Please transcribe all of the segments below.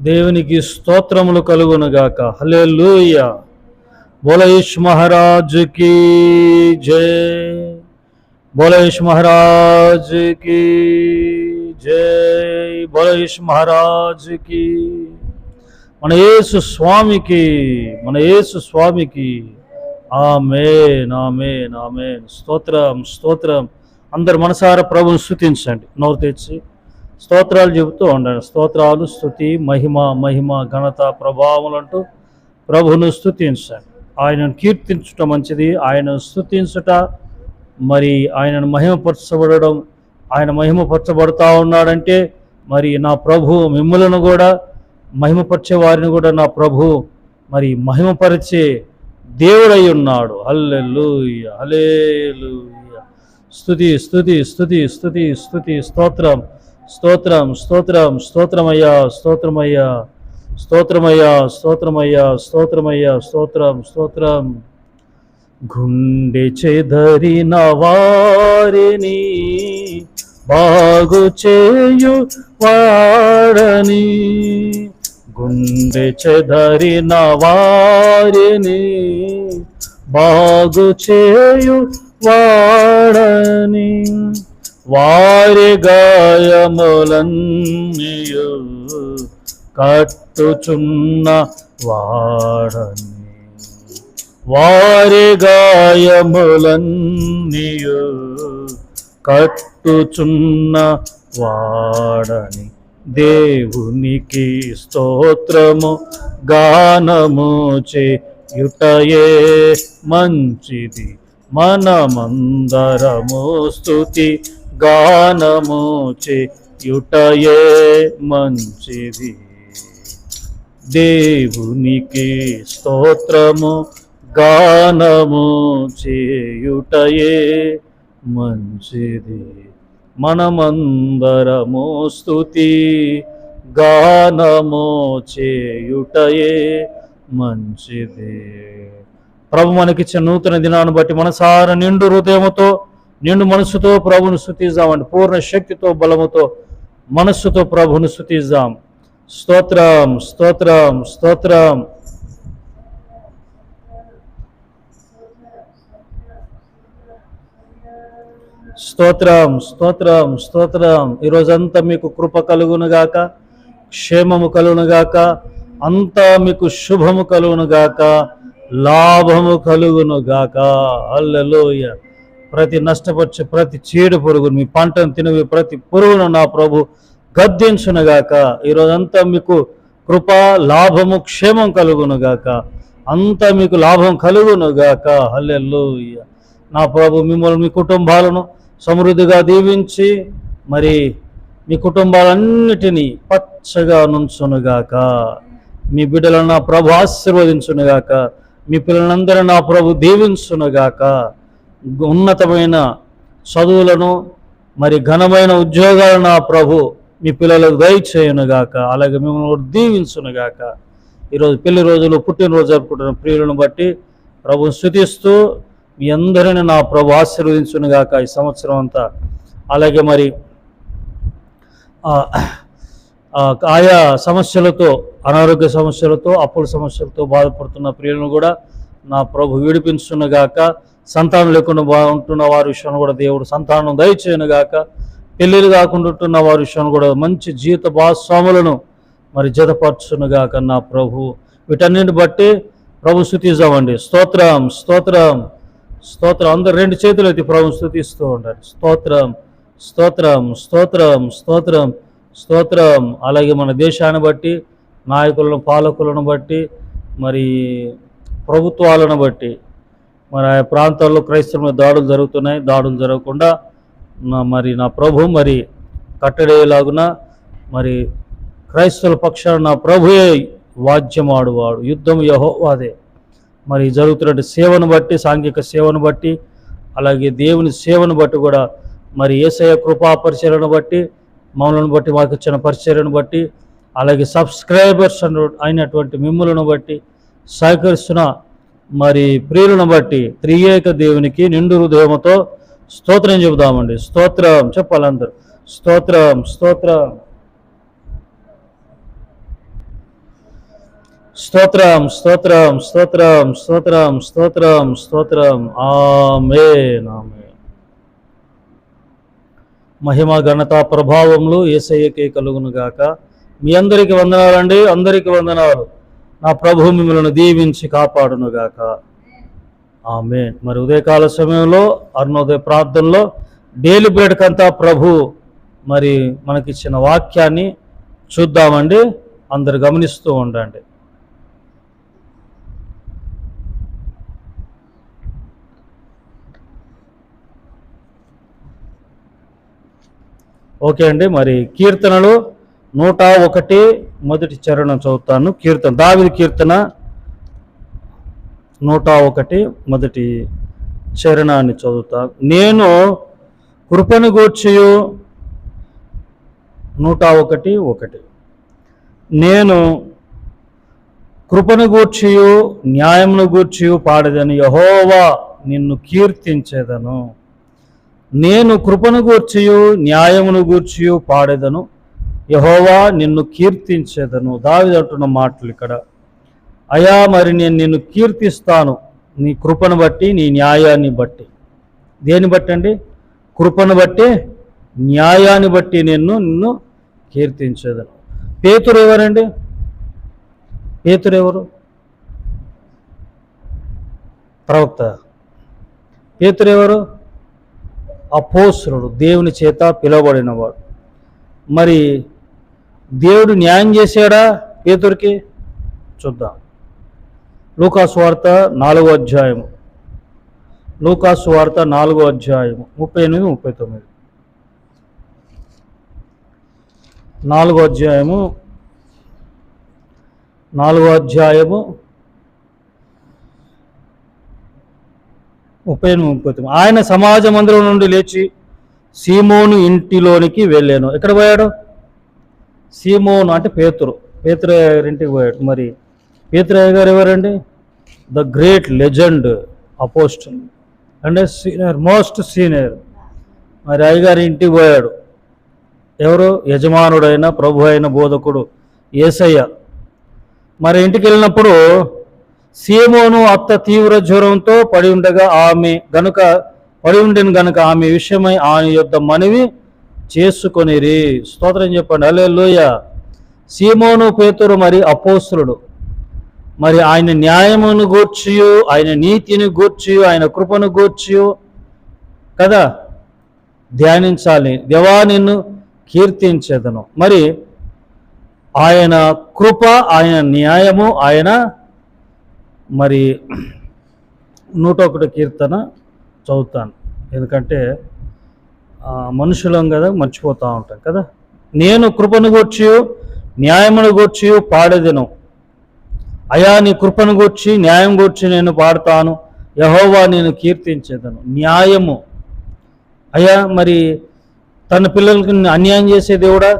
దేవునికి స్తోత్రములు కలుగునుగాక. హల్లెలూయా. బోలేష్ మహారాజ్ కి జై. బోలేష్ మహారాజ్ కి జై. బోలేష్ మహారాజ్ కి. మన యేసు స్వామికి, మన యేసు స్వామికి. ఆమేన్, ఆమేన్, ఆమేన్. స్తోత్రం, స్తోత్రం. అందరు మనసారా ప్రభువుని స్తుతించండి. నోరు తెచ్చి స్తోత్రాలు చెబుతూ ఉండండి. స్తోత్రాలు, స్తుతి, మహిమ, మహిమ, ఘనత, ప్రభావములంటూ ప్రభువును స్తుతించండి. ఆయనను కీర్తించుట మంచిది. ఆయనను స్తుతించుట, మరి ఆయనను మహిమపరచబడడం, ఆయన మహిమపరచబడతా ఉన్నాడంటే మరి నా ప్రభు మిమ్ములను కూడా మహిమపరిచే వారిని కూడా నా ప్రభు మరి మహిమపరిచే దేవుడై ఉన్నాడు. హల్లెలూయా, హల్లెలూయా. స్తుతి, స్తుతి, స్తుతి, స్తుతి, స్తుతి. స్తోత్రం, స్తోత్రం, స్తోత్రం, స్తోత్రమయ్యా, స్తోత్రమయ్యా, స్తోత్రమయ్యా, స్తోత్రమయ్యా, స్తోత్రమయ్యా, స్తోత్రం, స్తోత్రం. గుండె చెదరిన వారిని బాగు చేయు వాడని, గుండె చెదరిన వారిని బాగు చేయు వాడని, వారి గాయములన్నీయు కట్టుచున్న వాడని, వారి గాయములన్నీయు కట్టుచున్న వాడని. దేవునికి స్తోత్రము గానము చేయుటయే మంచిది, మనమందరము స్తుతి గానము చేయుటయే మంచిది. దేవునికి స్తోత్రము గానము చేయుటయే మంచిది, మనమందరము స్తుతి గానము చేయుటయే మంచిది. ప్రభు మనకిచ్చిన నూతన దినాన్ని బట్టి మనసారా నిండు హృదయముతో, నిండు మనస్సుతో ప్రభును స్తుతిద్దామండి. పూర్ణ శక్తితో, బలముతో, మనస్సుతో ప్రభును స్తుతిద్దాం. స్తోత్రం, స్తోత్రం, స్తోత్రం. స్తోత్రం, స్తోత్రం, స్తోత్రం. ఈరోజంతా మీకు కృప కలుగునుగాక, క్షేమము కలుగునుగాక, అంతా మీకు శుభము కలుగునుగాక, లాభము కలుగునుగాక. హల్లెలూయా. ప్రతి నష్టపరిచే ప్రతి చీడు పురుగును, మీ పంటను తినవి ప్రతి పురుగును నా ప్రభు గద్దించునుగాక. ఈరోజంతా మీకు కృప, లాభము, క్షేమం కలుగునుగాక, అంతా మీకు లాభం కలుగునుగాక. హల్లెలూయా. నా ప్రభు మిమ్మల్ని, మీ కుటుంబాలను సమృద్ధిగా దీవించి మరి మీ కుటుంబాలన్నిటినీ పచ్చగా నుంచునుగాక. మీ బిడ్డలను నా ప్రభు ఆశీర్వదించునుగాక. మీ పిల్లలందరూ నా ప్రభు దీవించునుగాక. ఉన్నతమైన చదువులను, మరి ఘనమైన ఉద్యోగాలను నా ప్రభు మీ పిల్లలకు దయచేయునుగాక. అలాగే మిమ్మల్ని దీవించునుగాక. ఈరోజు పెళ్లి రోజులు, పుట్టినరోజు జరుపుకుంటున్న ప్రియులను బట్టి ప్రభుని స్తుతిస్తూ మీ అందరిని నా ప్రభు ఆశీర్వదించునుగాక ఈ సంవత్సరం అంతా. అలాగే మరి ఆయా సమస్యలతో, అనారోగ్య సమస్యలతో, అప్పుల సమస్యలతో బాధపడుతున్న ప్రియులను కూడా నా ప్రభు విడిపించునుగాక. సంతానం లేకుండా బాగుంటున్న వారి విషయాన్ని కూడా దేవుడు సంతానం దయచేయునుగాక. పెళ్ళిళ్ళు కాకుండా ఉంటున్న వారి విషయాన్ని కూడా మంచి జీవిత భాగస్వాములను మరి జతపరచునుగాక నా ప్రభు. వీటన్నిటిని బట్టి ప్రభు స్తుతిద్దామండి. స్తోత్రం, స్తోత్రం, స్తోత్రం. అందరు రెండు చేతులు ఎత్తి ప్రభుని స్తుతిస్తూ ఉండండి. స్తోత్రం, స్తోత్రం, స్తోత్రం, స్తోత్రం, స్తోత్రం. అలాగే మన దేశాన్ని బట్టి, నాయకులను, పాలకులను బట్టి, మరి ప్రభుత్వాలను బట్టి, మరి ఆయా ప్రాంతాల్లో క్రైస్తవుల దాడులు జరుగుతున్నాయి. దాడులు జరగకుండా మరి నా ప్రభు మరి కట్టడేలాగున మరి క్రైస్తవుల పక్షాన నా ప్రభుయే వాద్యమాడువాడు. యుద్ధం యెహోవాదే. మరి జరుగుతున్న సేవను బట్టి, సాంఘిక సేవను బట్టి, అలాగే దేవుని సేవను బట్టి కూడా, మరి యేసయ్య కృపా పరిచర్యను బట్టి, మమ్మల్ని బట్టి, మాకు ఇచ్చిన పరిచర్యను బట్టి, అలాగే సబ్స్క్రైబర్స్ అయినటువంటి మిమ్ములను బట్టి, సహకరిస్తున్న మరి ప్రియులను బట్టి త్రియేక దేవునికి నిండు హృదయముతో స్తోత్రం చెబుదామండి. స్తోత్రం చెప్పాలందరూ. స్తోత్రం, స్తోత్రం. స్తోత్రం స్తోత్రం స్తోత్రం స్తోత్రం స్తోత్రం స్తోత్రం. ఆమేన్ ఆమేన్. మహిమ ఘనత ప్రభావములు యేసయ్యకే కలుగును గాక. మీ అందరికి వందనాలండి, అందరికి వందనాలు. నా ప్రభు మిమ్మల్ని దీవించి కాపాడును గాక. ఆమేన్. మరి ఉదయకాల సమయంలో అరుణోదయ ప్రార్థనలో డైలీ బ్రెడ్ కంతా ప్రభు మరి మనకిచ్చిన వాక్యాన్ని చూద్దామండి. అందరు గమనిస్తూ ఉండండి. ఓకే అండి. మరి కీర్తనలు 101 మొదటి చరణం చదువుతాను. కీర్తన, దావీదు కీర్తన 101 మొదటి చరణాన్ని చదువుతాను. నేను కృపను గూర్చియు 101:1 నేను కృపను గూర్చియు న్యాయమును గూర్చియు పాడేదను, యెహోవా నిన్ను కీర్తించేదను. నేను కృపను గూర్చియు న్యాయమును గూర్చియు పాడేదను, యెహోవా నిన్ను కీర్తించేదను. దావీదు అంటున్న మాటలు ఇక్కడ. అయా మరి నేను నిన్ను కీర్తిస్తాను, నీ కృపను బట్టి, నీ న్యాయాన్ని బట్టి. దేని బట్టి అండి? కృపను బట్టి, న్యాయాన్ని బట్టి నిన్ను కీర్తించేదను. పేతురు ఎవరండి? పేతురు ఎవరు? ప్రవక్త. పేతురు ఎవరు? అపోస్తలుడు, దేవుని చేత పిలువబడినవాడు. మరి దేవుడు న్యాయం చేశాడా పేతురికి? చూద్దాం. లూకాసు వార్త 4వ అధ్యాయము, లూకాసు వార్త 4వ అధ్యాయము 38-39. 4వ అధ్యాయము 38-39. ఆయన సమాజ మందిరం నుండి లేచి సీమోను ఇంటిలోనికి వెళ్ళాను. ఎక్కడ పోయాడు? సీమోను అంటే పేతురు, పేతురయ్య గారి ఇంటికి పోయాడు. మరి పేతురయ్య గారు ఎవరండి? ద గ్రేట్ లెజెండ్ అపోస్టల్ అంటే సీనియర్, మోస్ట్ సీనియర్. మరి అయ్యగారి ఇంటికి పోయాడు. ఎవరు? యజమానుడైన ప్రభు అయిన బోధకుడు యేసయ్య. మరి ఇంటికి వెళ్ళినప్పుడు సీమోను అత్త తీవ్ర జ్వరంతో పడి ఉండగా గనుక ఆమె విషయమై ఆయన యొద్ద మనవి చేసుకొనిరి. స్తోత్రం చెప్పండి. హల్లెలూయా. సీమోను పేతురు మరి అపోస్తలుడు. మరి ఆయన న్యాయమును గూర్చియు, ఆయన నీతిని గూర్చియు, ఆయన కృపను గూర్చియు కదా ధ్యానించాలి. దేవా నిన్ను కీర్తించేదను. మరి ఆయన కృప, ఆయన న్యాయము, ఆయన మరి 101 కీర్తన చదువుతాను. ఎందుకంటే మనుషులం కదా, మర్చిపోతూ ఉంటాం కదా. నేను కృపను గూర్చి న్యాయమును గూర్చి పాడేదను. అయా నీ కృపను గూర్చి న్యాయం గూర్చి నేను పాడతాను, యెహోవా నేను కీర్తించేదను. న్యాయము. అయ్యా మరి తన పిల్లలకి అన్యాయం చేసే దేవుడా?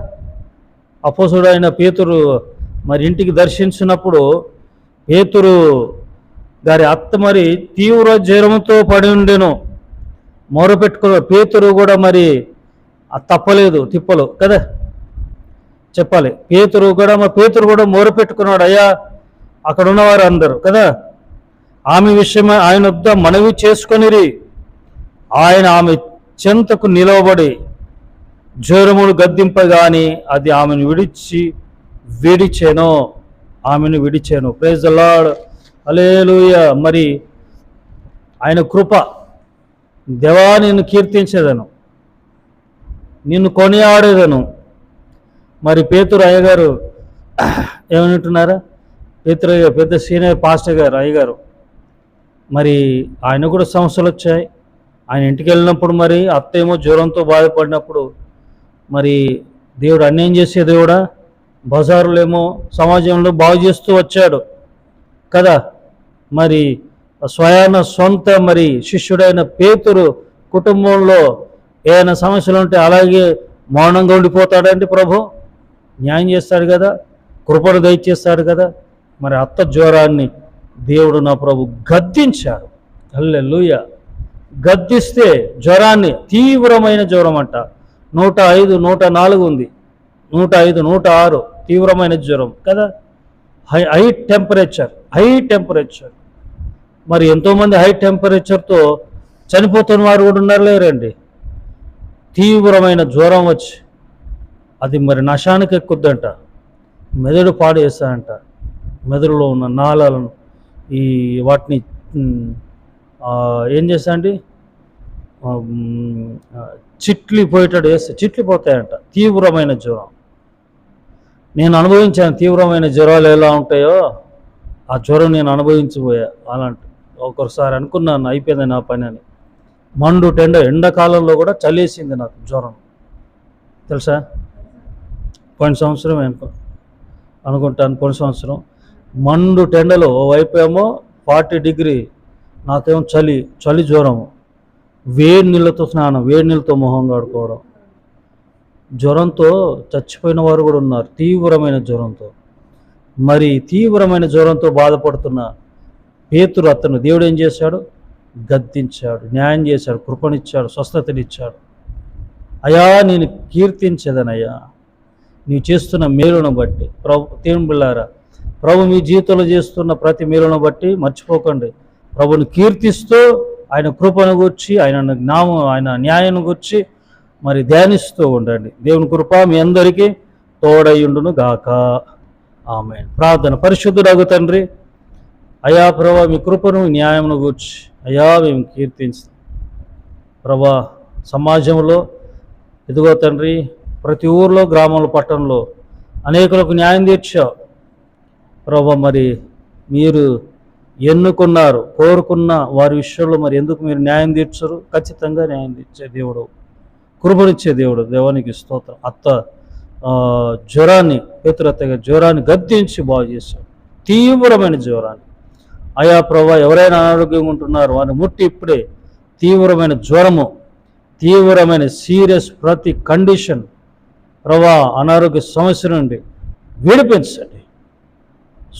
అపోస్తుడు అయిన పేతురు మరి ఇంటికి దర్శించినప్పుడు పేతురు గారి అత్త మరి తీవ్ర జ్వరంతో పడి ఉండెను. మొరపెట్టుకున్న పేతురు కూడా మరి తప్పలేదు, తిప్పలు కదా చెప్పాలి. పేతురు కూడా మొరపెట్టుకున్నాడు. అయ్యా అక్కడ ఉన్నవారు అందరూ కదా ఆమె విషయమై ఆయన వద్ద మనవి చేసుకొనిరి. ఆయన ఆమె చెంతకు నిలవబడి జ్వరమును గద్దింపగాని అది ఆమెను విడిచెను. Praise the Lord. హల్లెలూయా. మరి ఆయన కృప, దేవా నిన్ను కీర్తించేదను, నిన్ను కొనియాడేదను. మరి పేతురు అయ్యగారు ఏమంటున్నారా? పేతురు పెద్ద సీనియర్ పాస్టర్ గారు అయ్యగారు. మరి ఆయన కూడా సమస్యలు వచ్చాయి. ఆయన ఇంటికి వెళ్ళినప్పుడు మరి అత్త ఏమో జ్వరంతో బాధపడినప్పుడు మరి దేవుడు అన్యాయం చేసే దేవుడా? బజారులేమో సమాజంలో బాగు చేస్తూ వచ్చాడు కదా. మరి సొంత మరి శిష్యుడైన పేతురు కుటుంబంలో ఏమైనా సమస్యలు ఉంటే అలాగే మౌనంగా ఉండిపోతాడండి. ప్రభు న్యాయం చేస్తాడు కదా, కృపను దయచేస్తాడు కదా. మరి అత్త జ్వరాన్ని దేవుడు నా ప్రభు గద్దించాడు. హల్లెలూయా. గద్దిస్తే జ్వరాన్ని, తీవ్రమైన జ్వరం అంట, 105, 104 ఉంది, 105, 106 తీవ్రమైన జ్వరం కదా. High temperature. మరి ఎంతోమంది హై టెంపరేచర్తో చనిపోతున్న వారు కూడా ఉన్నారు లేరండి. తీవ్రమైన జ్వరం వచ్చి అది మరి నశానికి ఎక్కుద్దంట, మెదడు పాడు చేస్తాడంట, మెదడులో ఉన్న నాళాలను ఈ వాటిని ఏం చేస్తాండి చిట్లిపోయేటట్టు చేస్తే చిట్లిపోతాయంట. తీవ్రమైన జ్వరం నేను అనుభవించాను. తీవ్రమైన జ్వరాలు ఎలా ఉంటాయో ఆ జ్వరం నేను అనుభవించిపోయా. అలాంటి ఒకసారి అనుకున్నాను అయిపోయింది నా పని అని. ఎండాకాలంలో కూడా చలేసింది నాకు జ్వరం తెలుసా. పోయిన సంవత్సరం అనుకుంటాను, పోయిన సంవత్సరం టెండలో ఓవైపు ఏమో 40 డిగ్రీ, నాకేమో చలి జ్వరం, వేడి నీళ్ళతో స్నానం, వేడి నీళ్ళతో మొహం కడుకోవడం. జ్వరంతో చచ్చిపోయిన వారు కూడా ఉన్నారు తీవ్రమైన జ్వరంతో. మరి తీవ్రమైన జ్వరంతో బాధపడుతున్న పేతురు అతను దేవుడు ఏం చేశాడు? గద్దించాడు, న్యాయం చేశాడు, కృపనిచ్చాడు, స్వస్థతనిచ్చాడు. అయ్యా నేను కీర్తించేదనయ్యా నీవు చేస్తున్న మేలును బట్టి. దేవుని ప్రభు మీ జీవితంలో చేస్తున్న ప్రతి మేలును బట్టి మర్చిపోకండి. ప్రభుని కీర్తిస్తూ ఆయన కృపను గుర్చి, ఆయన న్యాయాన్ని గుర్చి మరి ధ్యానిస్తూ ఉండండి. దేవుని కృప మీ అందరికీ తోడయుండును గాక. ఆమేన్. ప్రార్థన. పరిశుద్ధుడగు తండ్రి, అయా ప్రభా మీ కృపను న్యాయమును గూర్చి అయా మేము కీర్తించుతాం ప్రభా. సమాజంలో ఇదిగో తండ్రి, ప్రతి ఊర్లో, గ్రామంలో, పట్టణంలో అనేకులకు న్యాయం తీర్చావు ప్రభా. మరి మీరు ఎన్నుకున్నారు, కోరుకున్న వారి విషయంలో మరి ఎందుకు మీరు న్యాయం తీర్చరు? ఖచ్చితంగా న్యాయం తీర్చే దేవుడు, కృపనిచ్చే దేవుడు. దేవానికి స్తోత్రం. జ్వరాన్ని జ్వరాన్ని గద్దించి బాగు చేశాడు, తీవ్రమైన జ్వరాన్ని. అయా ప్రభా ఎవరైనా అనారోగ్యంగా ఉంటున్నారు వారిని ముట్టి ఇప్పుడే తీవ్రమైన జ్వరము, తీవ్రమైన సీరియస్ ప్రతి కండిషన్ ప్రభా అనారోగ్య సమస్య నుండి విడిపించండి,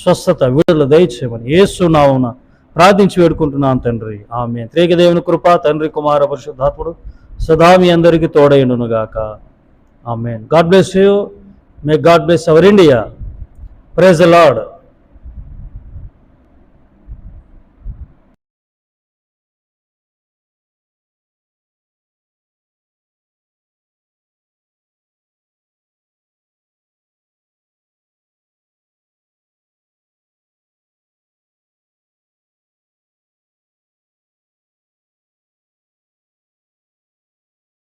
స్వస్థత విడుదల దయచేయమని యేసు నామమున ప్రార్థించి వేడుకుంటున్నాను తండ్రి. ఆమేన్. త్రియేక దేవుని కృప, తండ్రి, కుమార, పరిశుద్ధాత్ముడు సదా మీ అందరికీ తోడైండును గాక. Amen. God bless you. May God bless our India. Praise the lord.